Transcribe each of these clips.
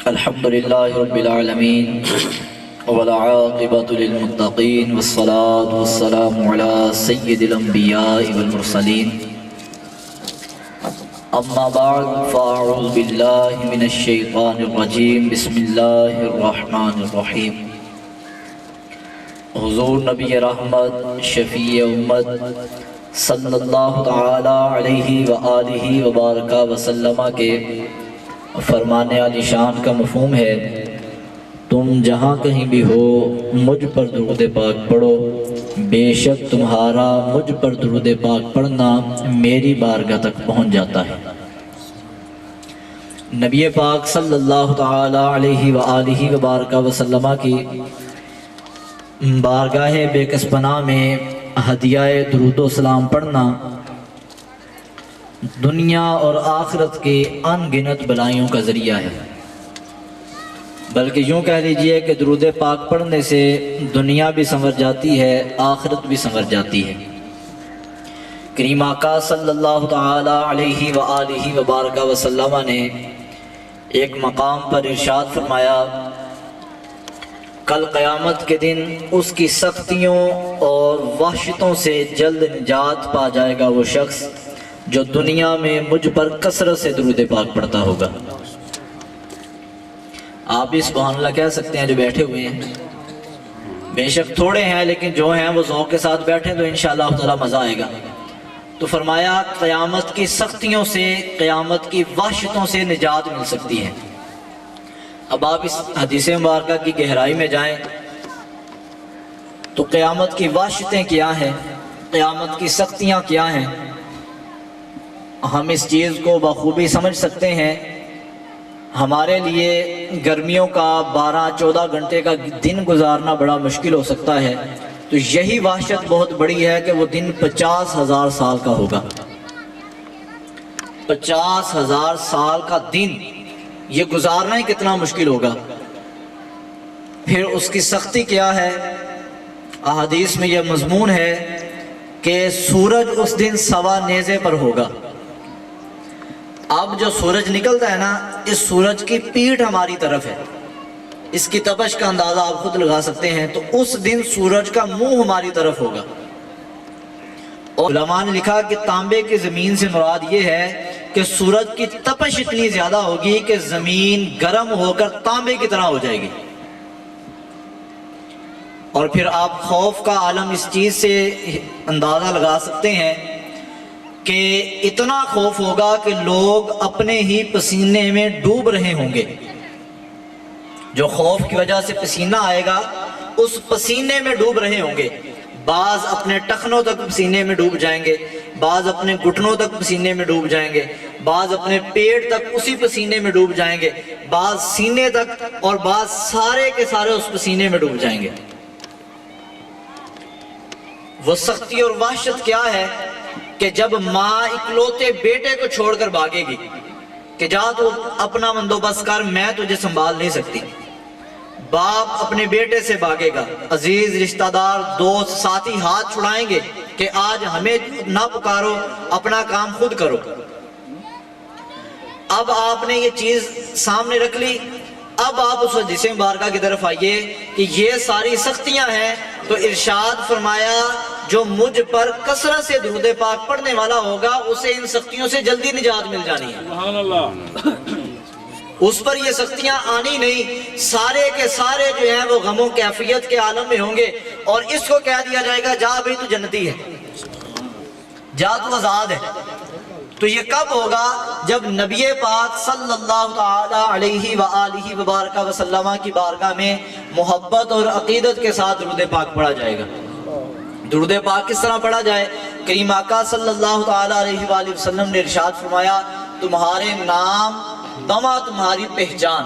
الحمد لله رب العالمين والعاقبة للمتقين والصلاة والسلام على سيد الأنبياء والمرسلين أما بعد فأعوذ بالله من الشيطان الرجيم بسم الله الرحمن الرحيم حضور نبی رحمت شفیع امت صلی اللہ تعالی علیہ وآلہ وبارک وسلم کے فرمان عالی شان کا مفہوم ہے، تم جہاں کہیں بھی ہو مجھ پر درود پاک پڑھو، بے شک تمہارا مجھ پر درود پاک پڑھنا میری بارگاہ تک پہنچ جاتا ہے۔ نبی پاک صلی اللہ تعالی علیہ وآلہ وبارک وسلم کی بارگاہ بے کس پناہ میں ہدیہ درود و سلام پڑھنا دنیا اور آخرت کے ان گنت بلائیوں کا ذریعہ ہے، بلکہ یوں کہہ لیجئے کہ درود پاک پڑھنے سے دنیا بھی سنور جاتی ہے، آخرت بھی سنور جاتی ہے۔ کریم آقا صلی اللہ تعالی علیہ وآلہ وبارک وسلم نے ایک مقام پر ارشاد فرمایا، کل قیامت کے دن اس کی سختیوں اور وحشتوں سے جلد نجات پا جائے گا وہ شخص جو دنیا میں مجھ پر کثرت سے درود پاک پڑھتا ہوگا۔ آپ بھی سبحان اللہ کہہ سکتے ہیں جو بیٹھے ہوئے ہیں، بے شک تھوڑے ہیں لیکن جو ہیں وہ ذوق کے ساتھ بیٹھیں تو انشاءاللہ تعالی مزہ آئے گا۔ تو فرمایا قیامت کی سختیوں سے، قیامت کی وحشتوں سے نجات مل سکتی ہے۔ اب آپ اس حدیث مبارکہ کی گہرائی میں جائیں تو قیامت کی وحشتیں کیا ہیں، قیامت کی سختیاں کیا ہیں، ہم اس چیز کو بخوبی سمجھ سکتے ہیں۔ ہمارے لیے گرمیوں کا 12-14 گھنٹے کا دن گزارنا بڑا مشکل ہو سکتا ہے، تو یہی وحشت بہت بڑی ہے کہ وہ دن 50,000 سال کا ہوگا۔ 50,000 سال کا دن یہ گزارنا ہی کتنا مشکل ہوگا، پھر اس کی سختی کیا ہے۔ احادیث میں یہ مضمون ہے کہ سورج اس دن سوا نیزے پر ہوگا۔ اب جو سورج نکلتا ہے نا، اس سورج کی پیٹھ ہماری طرف ہے، اس کی تپش کا اندازہ آپ خود لگا سکتے ہیں، تو اس دن سورج کا منہ ہماری طرف ہوگا۔ اور علماء نے لکھا کہ تانبے کی زمین سے مراد یہ ہے کہ سورج کی تپش اتنی زیادہ ہوگی کہ زمین گرم ہو کر تانبے کی طرح ہو جائے گی۔ اور پھر آپ خوف کا عالم اس چیز سے اندازہ لگا سکتے ہیں کہ اتنا خوف ہوگا کہ لوگ اپنے ہی پسینے میں ڈوب رہے ہوں گے۔ جو خوف کی وجہ سے پسینہ آئے گا اس پسینے میں ڈوب رہے ہوں گے، بعض اپنے ٹخنوں تک پسینے میں ڈوب جائیں گے، بعض اپنے گھٹنوں تک پسینے میں ڈوب جائیں گے، بعض اپنے پیٹ تک اسی پسینے میں ڈوب جائیں گے، بعض سینے تک، اور بعض سارے کے سارے اس پسینے میں ڈوب جائیں گے۔ وہ سختی اور وحشت کیا ہے کہ جب ماں اکلوتے بیٹے کو چھوڑ کر بھاگے گی کہ جا تو اپنا بندوبست کر، میں تجھے سنبھال نہیں سکتی۔ باپ اپنے بیٹے سے بھاگے گا، عزیز رشتہ دار دوست ساتھی ہاتھ چھڑائیں گے کہ آج ہمیں نہ پکارو، اپنا کام خود کرو۔ اب آپ نے یہ چیز سامنے رکھ لی، اب آپ اس حدیث مبارکہ کی طرف آئیے کہ یہ ساری سختیاں ہیں، تو ارشاد فرمایا جو مجھ پر کثرت سے درود پاک پڑھنے والا ہوگا اسے ان سختیوں سے جلدی نجات مل جانی ہے۔ سبحان اللہ۔ اس پر یہ سختیاں آنی نہیں، سارے کے سارے جو ہیں وہ غم و کیفیت کے عالم میں ہوں گے، اور اس کو کہہ دیا جائے گا جا بھئی تو جنتی ہے، جا تو آزاد ہے۔ تو یہ کب ہوگا؟ جب نبی پاک صلی اللہ تعالی علیہ وآلہ وبارک وسلم کی بارگاہ میں محبت اور عقیدت کے ساتھ درود پاک پڑھا جائے گا۔ درود پاک کس طرح پڑھا جائے؟ کریم آقا صلی اللہ تعالی علیہ وآلہ وسلم نے ارشاد فرمایا تمہارے نام بما تمہاری پہچان،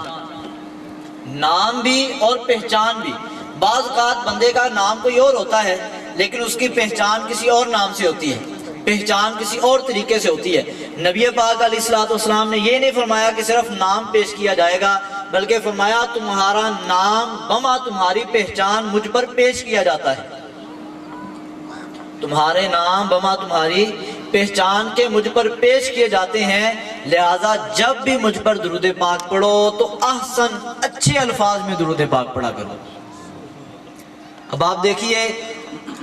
نام بھی اور پہچان بھی۔ بعض اوقات بندے کا نام کوئی اور ہوتا ہے لیکن اس کی پہچان کسی اور نام سے ہوتی ہے، پہچان کسی اور طریقے سے ہوتی ہے۔ نبی پاک علیہ السلام نے یہ نہیں فرمایا کہ صرف نام پیش کیا جائے گا، بلکہ فرمایا تمہارا نام بما تمہاری پہچان مجھ پر پیش کیا جاتا ہے، تمہارے نام بما تمہاری پہچان کے مجھ پر پیش کیے جاتے ہیں، لہذا جب بھی مجھ پر درود پاک پڑھو تو احسن اچھے الفاظ میں درود پاک پڑھا کرو۔ اب آپ دیکھیے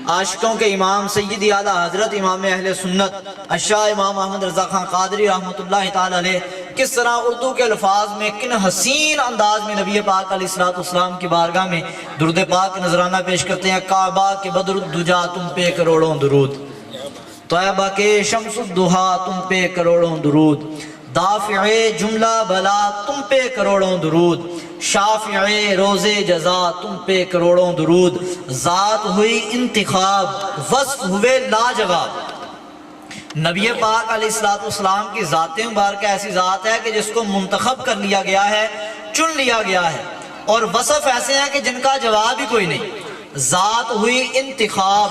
عاشقوں کے امام سیدی اعلیٰ حضرت امام اہل سنت الشاہ امام احمد رضا خان قادری رحمۃ اللہ تعالی علیہ کس طرح اردو کے الفاظ میں کن حسین انداز میں نبی پاک علیہ السلام کی بارگاہ میں درود پاک نذرانہ پیش کرتے ہیں۔ کعبہ کے بدر الدجا تم پہ کروڑوں درود، طیبہ کے شمس الضحیٰ تم پہ کروڑوں درود، دافع جملہ بلا تم پہ کروڑوں درود، شافع روز جزا تم پہ کروڑوں درود، ذات ہوئی انتخاب وصف ہوئے لاجواب۔ نبی پاک علیہ السلام کی ذات مبارکہ ایسی ذات ہے کہ جس کو منتخب کر لیا گیا ہے، چن لیا گیا ہے، اور وصف ایسے ہیں کہ جن کا جواب ہی کوئی نہیں۔ ذات ہوئی انتخاب،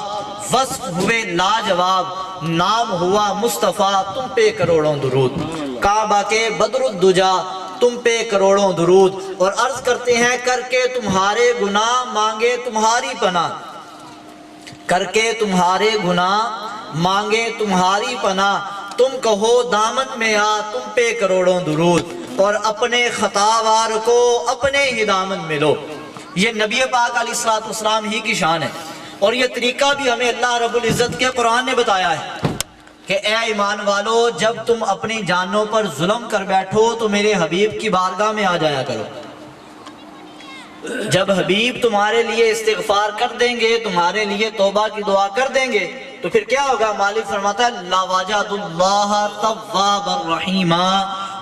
وصف ہوئے لاجواب، نام ہوا مصطفیٰ تم پہ کروڑوں درود، کعبہ کے بدر الدجا تم پہ کروڑوں درود، اور عرض کرتے ہیں کر کے تمہارے گناہ مانگے تمہاری پناہ، کر کے تمہارے گناہ مانگے تمہاری پناہ، تم کہو دامن میں آ تم پہ کروڑوں درود، اور اپنے خطاوار کو اپنے ہی دامن میں لو۔ یہ نبی پاک علیہ السلام ہی کی شان ہے، اور یہ طریقہ بھی ہمیں اللہ رب العزت کے قرآن نے بتایا ہے کہ اے ایمان والو جب تم اپنی جانوں پر ظلم کر بیٹھو تو میرے حبیب کی بارگاہ میں آ جایا کرو۔ جب حبیب تمہارے لیے استغفار کر دیں گے، تمہارے لیے توبہ کی دعا کر دیں گے، تو پھر کیا ہوگا؟ مالک فرماتا ہے لَوَجَدُ اللَّهَ تَوَّابًا رَحِيمًا،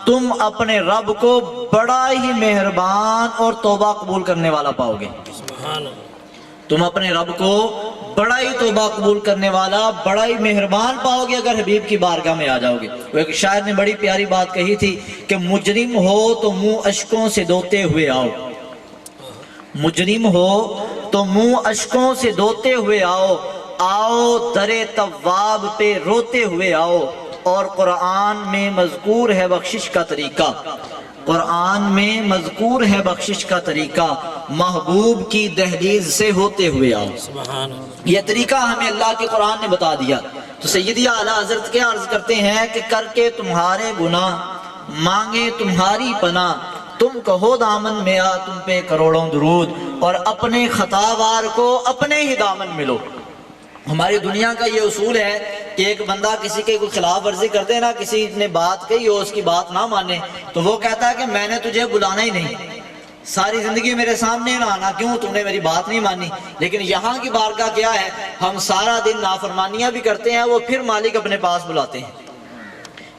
تم اپنے رب کو بڑا ہی مہربان اور توبہ قبول کرنے والا پاؤ گے۔ تم اپنے رب کو بڑا ہی توبہ قبول کرنے والا، بڑا ہی مہربان پاؤ گے اگر حبیب کی بارگاہ میں آ جاؤ گے۔ وہ ایک شاعر نے بڑی پیاری بات کہی تھی کہ مجرم ہو تو منہ اشکوں سے دھوتے ہوئے آؤ، مجرم ہو تو منہ اشکوں سے دھوتے ہوئے آؤ، آؤ در تواب پہ روتے ہوئے آؤ، اور قرآن میں مذکور ہے بخشش کا طریقہ، قرآن میں مذکور ہے بخشش کا طریقہ، محبوب کی دہلیز سے ہوتے ہوئے آؤ۔ یہ طریقہ ہمیں اللہ کے قرآن نے بتا دیا۔ تو سیدی اعلیٰ حضرت کیا عرض کرتے ہیں کہ کر کے تمہارے گناہ مانگے تمہاری پناہ، تم کہو دامن میں آ تم پہ کروڑوں درود، اور اپنے خطاوار کو اپنے ہی دامن ملو۔ ہماری دنیا کا یہ اصول ہے کہ ایک بندہ کسی کے کوئی خلاف ورزی کر دے نا، کسی نے بات کہی ہو اس کی بات نہ مانے، تو وہ کہتا ہے کہ میں نے تجھے بلانا ہی نہیں، ساری زندگی میرے سامنے نہ آنا، کیوں تم نے میری بات نہیں مانی۔ لیکن یہاں کی بارگاہ کیا ہے؟ ہم سارا دن نافرمانیاں بھی کرتے ہیں، وہ پھر مالک اپنے پاس بلاتے ہیں۔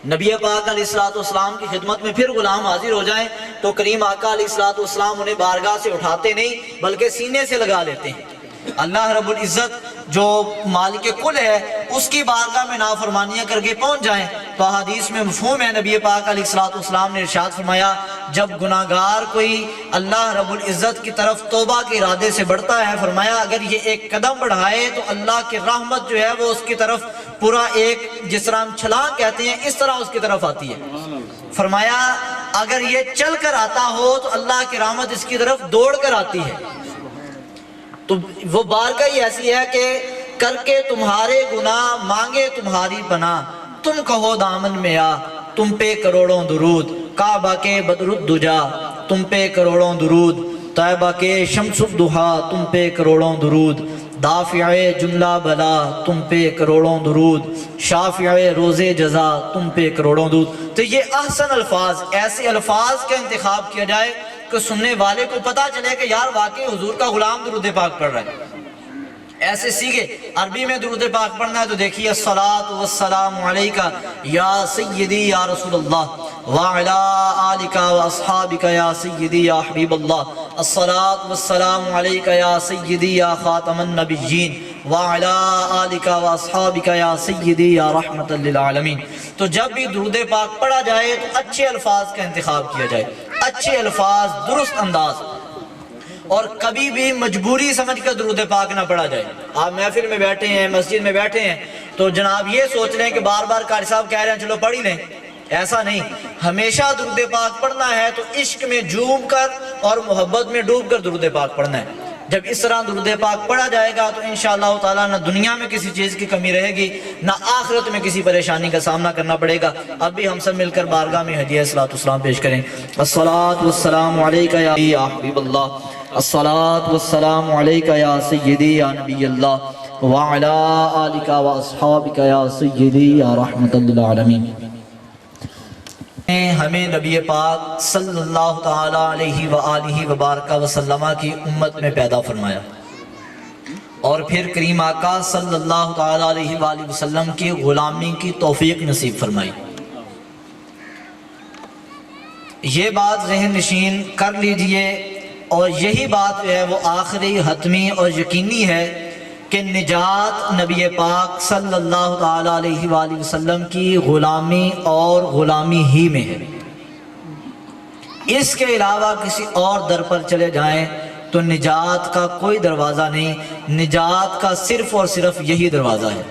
نبی پاک علیہ السلام کی خدمت میں پھر غلام حاضر ہو جائیں تو کریم آقا علیہ السلام انہیں بارگاہ سے اٹھاتے نہیں بلکہ سینے سے لگا لیتے ہیں۔ اللہ رب العزت جو مالک کل ہے اس کی بارگاہ میں نافرمانیاں کر کے پہنچ جائیں تو حدیث میں مفہوم ہے، نبی پاک علیہ السلام نے ارشاد فرمایا جب گناہگار کوئی اللہ رب العزت کی طرف توبہ کے ارادے سے بڑھتا ہے، فرمایا اگر یہ ایک قدم بڑھائے تو اللہ کی رحمت جو ہے وہ اس کی طرف پورا ایک، جس طرح ہم چھلانگ کہتے ہیں اس طرح اس کی طرف آتی ہے۔ فرمایا اگر یہ چل کر آتا ہو تو اللہ کی رحمت اس کی طرف دوڑ کر آتی ہے۔ تو وہ بارگاہ ہی ایسی ہے کہ کر کے تمہارے گناہ مانگے تمہاری پناہ، تم کہو دامن میں آ تم پہ کروڑوں درود، کعبہ کے بدر الدجا تم پہ کروڑوں درود، طیبہ کے شمس الضحیٰ تم پہ کروڑوں درود، دافع جملہ بلا تم پہ کروڑوں درود، شافع روز جزا تم پہ کروڑوں درود۔ تو یہ احسن الفاظ، ایسے الفاظ کا انتخاب کیا جائے کہ سننے والے کو پتا چلے کہ یار واقعی حضور کا غلام درود پاک پڑھ رہا ہے۔ ایسے سیکھے عربی میں درود پاک پڑھنا ہے تو دیکھیے الصلاۃ والسلام علیکہ یا سیدی یا رسول اللہ وعلی آلکہ واصحابکہ یا سیدی یا حبیب اللہ، الصلاۃ والسلام علیکہ یا سیدی یا خاتم النبیین وعلی آلکہ واصحابکہ یا سیدی یا رحمت للعالمین۔ تو جب بھی درود پاک پڑھا جائے تو اچھے الفاظ کا انتخاب کیا جائے، اچھے الفاظ، درست انداز، اور کبھی بھی مجبوری سمجھ کر درود پاک نہ پڑھا جائے۔ آپ محفل میں بیٹھے ہیں، مسجد میں بیٹھے ہیں تو جناب یہ سوچ لیں کہ بار بار قاری صاحب کہہ رہے ہیں چلو پڑھ ہی لیں، ایسا نہیں۔ ہمیشہ درود پاک پڑھنا ہے تو عشق میں جھوم کر اور محبت میں ڈوب کر درود پاک پڑھنا ہے۔ جب اس طرح درود پاک پڑھا جائے گا تو انشاءاللہ تعالیٰ نہ دنیا میں کسی چیز کی کمی رہے گی، نہ آخرت میں کسی پریشانی کا سامنا کرنا پڑے گا۔ اب بھی ہم سب مل کر بارگاہ میں ہدیہ صلاۃ والسلام پیش کریں۔ الصلاۃ والسلام علیکہ یا حبیب اللہ، الصلاۃ والسلام علیکہ یا سیدی یا نبی اللہ، وعلی آلکہ واصحابکہ یا سیدی یا رحمت للعالمین۔ ہمیں نبی پاک صلی اللہ تعالیٰ علیہ وآلہ وبارک وسلم کی امت میں پیدا فرمایا، اور پھر کریم آقا صلی اللہ تعالیٰ علیہ وآلہ وسلم کی غلامی کی توفیق نصیب فرمائی۔ یہ بات ذہن نشین کر لیجئے، اور یہی بات جو ہے وہ آخری حتمی اور یقینی ہے کہ نجات نبی پاک صلی اللہ تعالیٰ علیہ وآلہ وسلم کی غلامی اور غلامی ہی میں ہے۔ اس کے علاوہ کسی اور در پر چلے جائیں تو نجات کا کوئی دروازہ نہیں، نجات کا صرف اور صرف یہی دروازہ ہے۔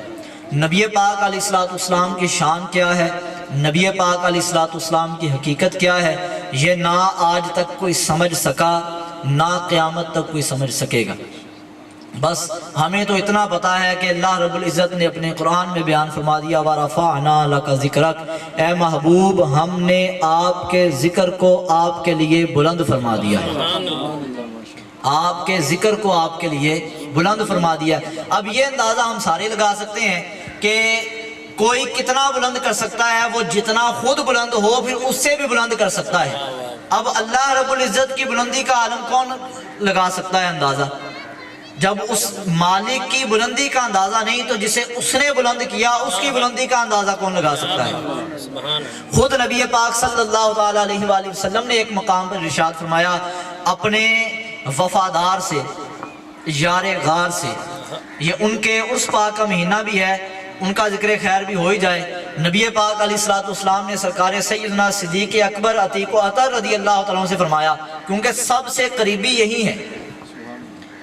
نبی پاک علیہ السلام کی شان کیا ہے، نبی پاک علیہ السلام کی حقیقت کیا ہے، یہ نہ آج تک کوئی سمجھ سکا، نہ قیامت تک کوئی سمجھ سکے گا۔ بس ہمیں تو اتنا پتا ہے کہ اللہ رب العزت نے اپنے قرآن میں بیان فرما دیا، وَرَفَعْنَا لَكَ ذِكْرَكَ، اے محبوب ہم نے آپ کے ذکر کو آپ کے لیے بلند فرما دیا ہے، آپ کے ذکر کو آپ کے لیے بلند فرما دیا ہے۔ اب یہ اندازہ ہم سارے لگا سکتے ہیں کہ کوئی کتنا بلند کر سکتا ہے، وہ جتنا خود بلند ہو پھر اس سے بھی بلند کر سکتا ہے۔ اب اللہ رب العزت کی بلندی کا عالم کون لگا سکتا ہے اندازہ؟ جب اس مالک کی بلندی کا اندازہ نہیں تو جسے اس نے بلند کیا اس کی بلندی کا اندازہ کون لگا سکتا ہے؟ خود نبی پاک صلی اللہ تعالیٰ علیہ وآلہ وسلم نے ایک مقام پر ارشاد فرمایا، اپنے وفادار سے، یار غار سے، یہ ان کے عرس پاک کا مہینہ بھی ہے، ان کا ذکر خیر بھی ہو ہی جائے۔ نبی پاک علیہ السلام نے سرکار سیدنا صدیق اکبر عتیق و عطر رضی اللہ تعالیٰ عنہ سے فرمایا، کیونکہ سب سے قریبی یہی ہیں،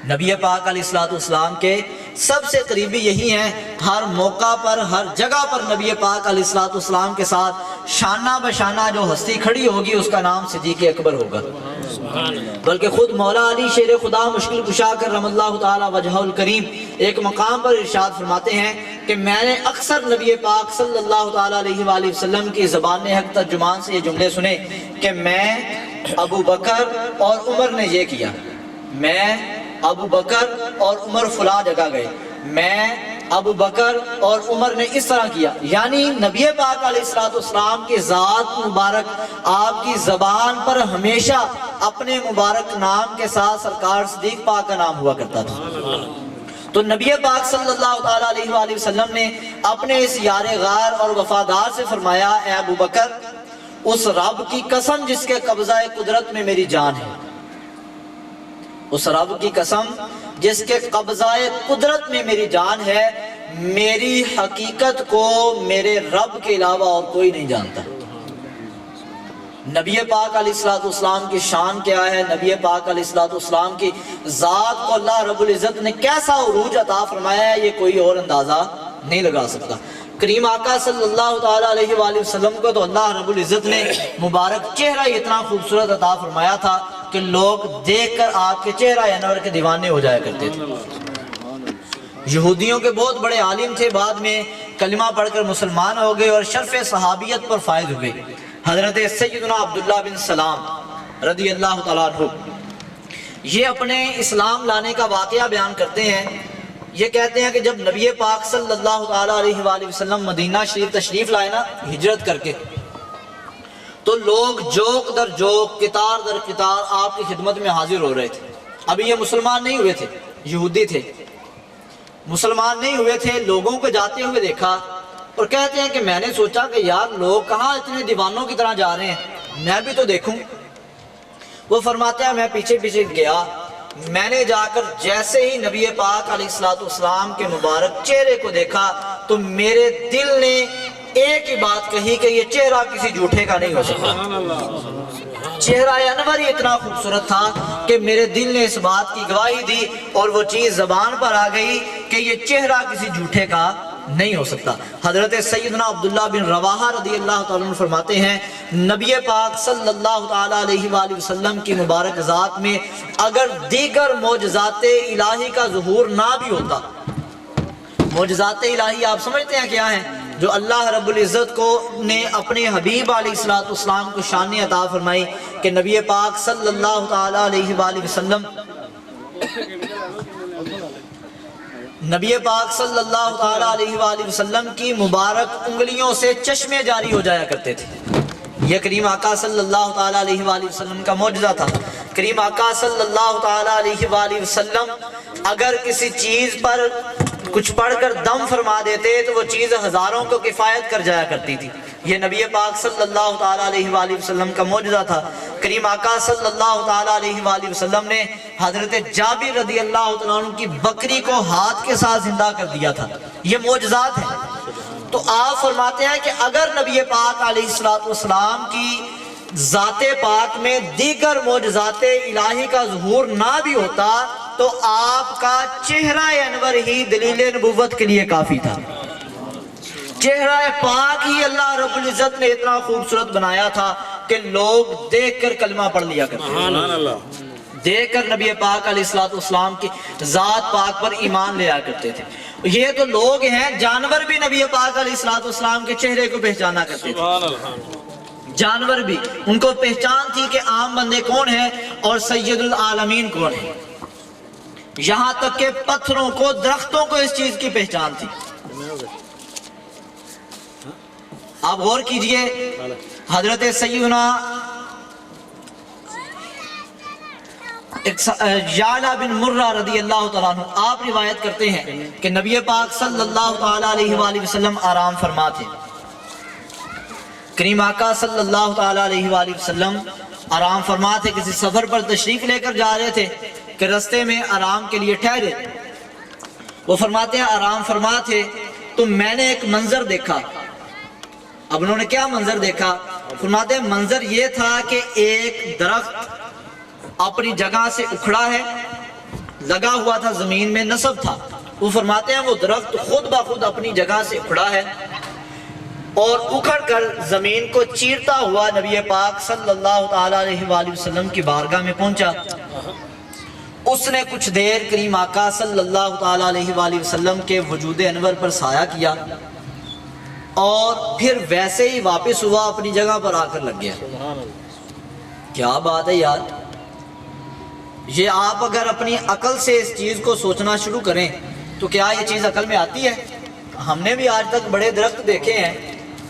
نبی پاک علیہ السلام کے سب سے قریبی یہی ہیں، ہر موقع پر ہر جگہ پر نبی پاک علیہ السلام کے ساتھ شانہ بشانہ جو ہستی کھڑی ہوگی اس کا نام صدیق اکبر ہوگا۔ بلکہ خود مولا علی شیر خدا مشکل کشا کرم اللہ تعالی وجہہ الکریم ایک مقام پر ارشاد فرماتے ہیں کہ میں نے اکثر نبی پاک صلی اللہ تعالی علیہ وآلہ وسلم کی زبان حق ترجمان سے یہ جملے سنے کہ میں ابو بکر اور عمر نے یہ کیا، میں ابو بکر اور عمر فلاں جگہ گئے، میں ابو بکر اور عمر نے اس طرح کیا، یعنی نبی پاک علیہ السلام کی ذات مبارک آپ کی زبان پر ہمیشہ اپنے مبارک نام کے ساتھ سرکار صدیق پاک کا نام ہوا کرتا تھا۔ تو نبی پاک صلی اللہ تعالیٰ علیہ وآلہ وسلم نے اپنے اس یار غار اور وفادار سے فرمایا، اے ابو بکر اس رب کی قسم جس کے قبضہ قدرت میں میری جان ہے، اس رب کی قسم جس کے قبضہ قدرت میں میری جان ہے، میری حقیقت کو میرے رب کے علاوہ اور کوئی نہیں جانتا۔ نبی پاک علیہ السلام کی شان کیا ہے، نبی پاک علیہ السلام کی ذات کو اللہ رب العزت نے کیسا عروج عطا فرمایا ہے، یہ کوئی اور اندازہ نہیں لگا سکتا۔ کریم آقا صلی اللہ تعالیٰ علیہ وآلہ وسلم کو تو اللہ رب العزت نے مبارک چہرہ اتنا خوبصورت عطا فرمایا تھا کہ لوگ دیکھ کر آپ کے چہرہ انور کے دیوانے ہو جایا کرتے تھے۔ یہودیوں کے بہت بڑے عالم تھے، بعد میں کلمہ پڑھ کر مسلمان ہو گئے اور شرف صحابیت پر فائز ہوئے۔ حضرت سیدنا عبداللہ بن سلام رضی اللہ تعالیٰ عنہ یہ اپنے اسلام لانے کا واقعہ بیان کرتے ہیں۔ یہ کہتے ہیں کہ جب نبی پاک صلی اللہ تعالیٰ علیہ وآلہ وسلم مدینہ شریف تشریف لائے نا ہجرت کر کے، تو لوگ جوک در جوک قطار در قطار آپ کی خدمت میں حاضر ہو رہے تھے۔ ابھی یہ مسلمان نہیں ہوئے تھے، یہودی تھے، مسلمان نہیں ہوئے تھے۔ لوگوں کو جاتے ہوئے دیکھا اور کہتے ہیں کہ میں نے سوچا کہ یار لوگ کہاں اتنے دیوانوں کی طرح جا رہے ہیں، میں بھی تو دیکھوں۔ وہ فرماتے ہیں میں پیچھے پیچھے گیا، میں نے جا کر جیسے ہی نبی پاک علیہ السلام کے مبارک چہرے کو دیکھا تو میرے دل نے ایک ہی بات کہی کہ یہ چہرہ کسی جھوٹے کا نہیں ہو سکتا۔ چہرہ انور ہی اتنا خوبصورت تھا کہ میرے دل نے اس بات کی گواہی دی اور وہ چیز زبان پر آ گئی کہ یہ چہرہ کسی جھوٹے کا نہیں ہو سکتا۔ حضرت سیدنا عبداللہ بن رواحہ رضی اللہ تعالیٰ عنہ فرماتے ہیں نبی پاک صلی اللہ تعالیٰ علیہ وآلہ وسلم کی مبارک ذات میں اگر دیگر معجزات الہی کا ظہور نہ بھی ہوتا، معجزات الہی آپ سمجھتے ہیں کیا ہیں؟ جو اللہ رب العزت کو نے اپنے حبیب علیہ السلام کو شان عطا فرمائی کہ نبی پاک صلی اللہ تعالیٰ علیہ وآلہ وسلم نبی پاک صلی اللہ تعالیٰ علیہ وآلہ وسلم کی مبارک انگلیوں سے چشمے جاری ہو جایا کرتے تھے۔ یہ کریم آقا صلی اللہ تعالیٰ علیہ وآلہ وسلم کا معجزہ تھا۔ کریم آقا صلی اللہ تعالیٰ علیہ وآلہ وسلم اگر کسی چیز پر کچھ پڑھ کر دم فرما دیتے تو وہ چیز ہزاروں کو کفایت کر جایا کرتی تھی۔ یہ نبی پاک صلی اللہ تعالیٰ علیہ وآلہ وسلم کا معجزہ تھا۔ کریم آقا صلی اللہ تعالیٰ علیہ وآلہ وسلم نے حضرت جابر رضی اللہ تعالیٰ عنہ کی بکری کو ہاتھ کے ساتھ زندہ کر دیا تھا۔ یہ معجزات ہیں۔ تو آپ فرماتے ہیں کہ اگر نبی پاک علیہ السلام کی ذات پاک میں دیگر معجزات الہی کا ظہور نہ بھی ہوتا تو آپ کا چہرہ انور ہی دلیل نبوت کے لیے کافی تھا۔ چہرہ پاک ہی اللہ رب العزت نے اتنا خوبصورت بنایا تھا کہ لوگ دیکھ کر کلمہ پڑھ لیا کرتے تھے، دیکھ کر نبی پاک علیہ السلام کی ذات پاک پر ایمان لیا کرتے تھے۔ یہ تو لوگ ہیں، جانور بھی نبی پاک علیہ السلام کے چہرے کو پہچانا کرتے تھے۔ جانور بھی ان کو پہچان تھی کہ عام بندے کون ہیں اور سید العالمین کون ہیں۔ یہاں تک کہ پتھروں کو، درختوں کو اس چیز کی پہچان تھی۔ آپ غور کیجئے، حضرت سیدنا یعلا بن مرہ رضی اللہ تعالیٰ عنہ آپ روایت کرتے ہیں کہ نبی پاک صلی اللہ تعالیٰ علیہ وآلہ وسلم آرام فرما تھے۔ کریم آقا صلی اللہ تعالیٰ علیہ وآلہ وسلم آرام فرما تھے، کسی سفر پر تشریف لے کر جا رہے تھے کہ رستے میں آرام کے لیے ٹھہرے۔ وہ فرماتے ہیں آرام فرما تھے تو میں نے ایک منظر دیکھا۔ اب انہوں نے کیا منظر دیکھا؟ فرماتے ہیں منظر یہ تھا کہ ایک درخت اپنی جگہ سے اکھڑا ہے، لگا ہوا تھا زمین میں، نصب تھا۔ وہ فرماتے ہیں وہ درخت خود بخود اپنی جگہ سے اکھڑا ہے اور اکھڑ کر زمین کو چیرتا ہوا نبی پاک صلی اللہ تعالیٰ علیہ وآلہ وسلم کی بارگاہ میں پہنچا۔ اس نے کچھ دیر کریم آقا صلی اللہ تعالیٰ علیہ وآلہ وسلم کے وجود انور پر سایہ کیا اور پھر ویسے ہی واپس ہوا، اپنی جگہ پر آ کر لگ گیا۔ کیا بات ہے یار! یہ آپ اگر اپنی عقل سے اس چیز کو سوچنا شروع کریں تو کیا یہ چیز عقل میں آتی ہے؟ ہم نے بھی آج تک بڑے درخت دیکھے ہیں،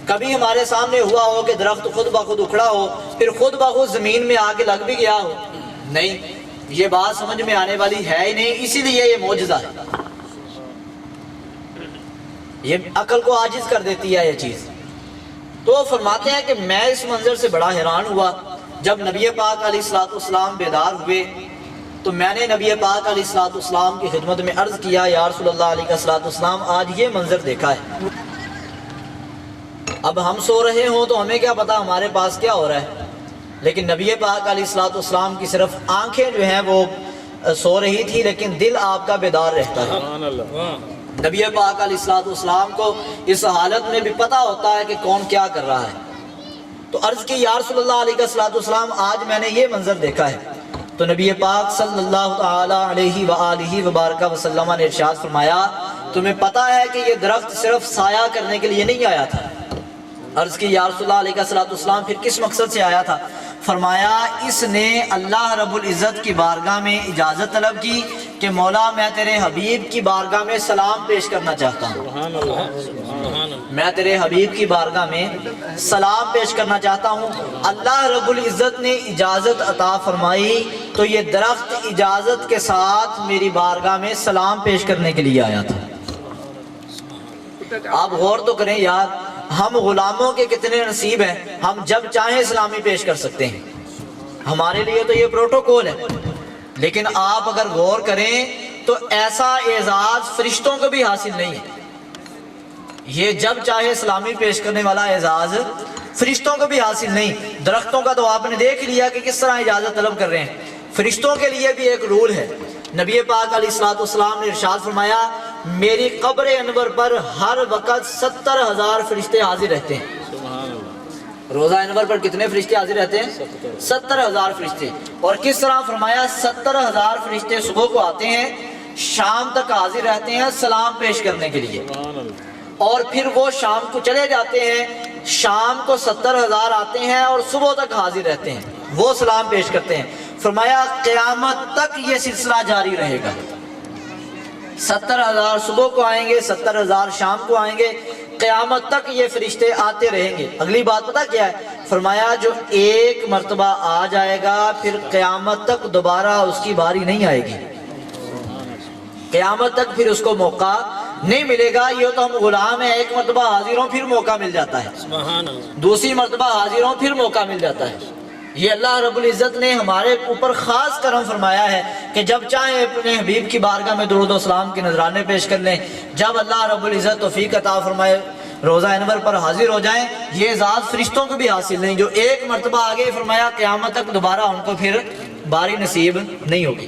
کبھی ہمارے سامنے ہوا ہو کہ درخت خود بخود اکھڑا ہو پھر خود بخود زمین میں آ کے لگ بھی گیا ہو؟ نہیں، یہ بات سمجھ میں آنے والی ہے ہی نہیں، اسی لیے یہ معجزہ ہے۔ یہ عقل کو عاجز کر دیتی ہے یہ چیز۔ تو فرماتے ہیں کہ میں اس منظر سے بڑا حیران ہوا۔ جب نبی پاک علیہ السلام بیدار ہوئے تو میں نے نبی پاک علیہ السلام کی خدمت میں عرض کیا، یا رسول اللہ علیہ السلام آج یہ منظر دیکھا ہے۔ اب ہم سو رہے ہوں تو ہمیں کیا پتا ہمارے پاس کیا ہو رہا ہے، لیکن نبی پاک علیہ السلام کی صرف آنکھیں جو ہیں وہ سو رہی تھی لیکن دل آپ کا بیدار رہتا ہے۔ نبی پاک علیہ السلام کو اس حالت میں بھی پتا ہوتا ہے کہ کون کیا کر رہا ہے۔ تو عرض کی، یا رسول اللہ علیہ السلام آج میں نے یہ منظر دیکھا ہے۔ تو نبی پاک صلی اللہ تعالی علیہ وآلہ وبارک وسلم نے ارشاد فرمایا، تمہیں پتا ہے کہ یہ درخت صرف سایہ کرنے کے لیے نہیں آیا تھا۔ عرض کی، یا رسول اللہ علیہ السلام پھر کس مقصد سے آیا تھا؟ فرمایا اس نے اللہ رب العزت کی بارگاہ میں اجازت طلب کی کہ مولا میں تیرے حبیب کی بارگاہ میں سلام پیش کرنا چاہتا ہوں، میں تیرے حبیب کی بارگاہ میں سلام پیش کرنا چاہتا ہوں۔ اللہ رب العزت نے اجازت عطا فرمائی تو یہ درخت اجازت کے ساتھ میری بارگاہ میں سلام پیش کرنے کے لیے آیا تھا۔ آپ غور تو کریں یار، ہم غلاموں کے کتنے نصیب ہیں، ہم جب چاہیں سلامی پیش کر سکتے ہیں، ہمارے لیے تو یہ پروٹوکول ہے۔ لیکن آپ اگر غور کریں تو ایسا اعزاز فرشتوں کو بھی حاصل نہیں ہے۔ یہ جب چاہے سلامی پیش کرنے والا اعزاز فرشتوں کو بھی حاصل نہیں۔ درختوں کا تو آپ نے دیکھ لیا کہ کس طرح اجازت طلب کر رہے ہیں، فرشتوں کے لیے بھی ایک رول ہے۔ نبی پاک علیہ السلام نے ارشاد فرمایا، میری قبر انور پر ہر وقت 70,000 فرشتے حاضر رہتے ہیں۔ روزہ انور پر کتنے فرشتے حاضر رہتے ہیں؟ 70,000 فرشتے۔ اور کس طرح فرمایا 70,000 فرشتے صبح کو آتے ہیں، شام تک حاضر رہتے ہیں سلام پیش کرنے کے لیے، اور پھر وہ شام کو چلے جاتے ہیں۔ شام کو 70,000 آتے ہیں اور صبح تک حاضر رہتے ہیں، وہ سلام پیش کرتے ہیں۔ فرمایا قیامت تک یہ سلسلہ جاری رہے گا۔ 70,000 صبح کو آئیں گے، 70,000 شام کو آئیں گے، قیامت تک یہ فرشتے آتے رہیں گے۔ اگلی بات پتہ کیا ہے؟ فرمایا جو ایک مرتبہ آ جائے گا پھر قیامت تک دوبارہ اس کی باری نہیں آئے گی، قیامت تک پھر اس کو موقع نہیں ملے گا۔ یہ تو ہم غلام ہیں، ایک مرتبہ حاضر ہوں پھر موقع مل جاتا ہے، دوسری مرتبہ حاضر ہوں پھر موقع مل جاتا ہے۔ یہ اللہ رب العزت نے ہمارے اوپر خاص کرم فرمایا ہے کہ جب چاہیں اپنے حبیب کی بارگاہ میں درود و سلام کے نذرانے پیش کر لیں، جب اللہ رب العزت توفیق عطا فرمائے روزہ انور پر حاضر ہو جائیں۔ یہ اعزاز فرشتوں کو بھی حاصل نہیں، جو ایک مرتبہ آگے فرمایا قیامت تک دوبارہ ان کو پھر باری نصیب نہیں ہوگی۔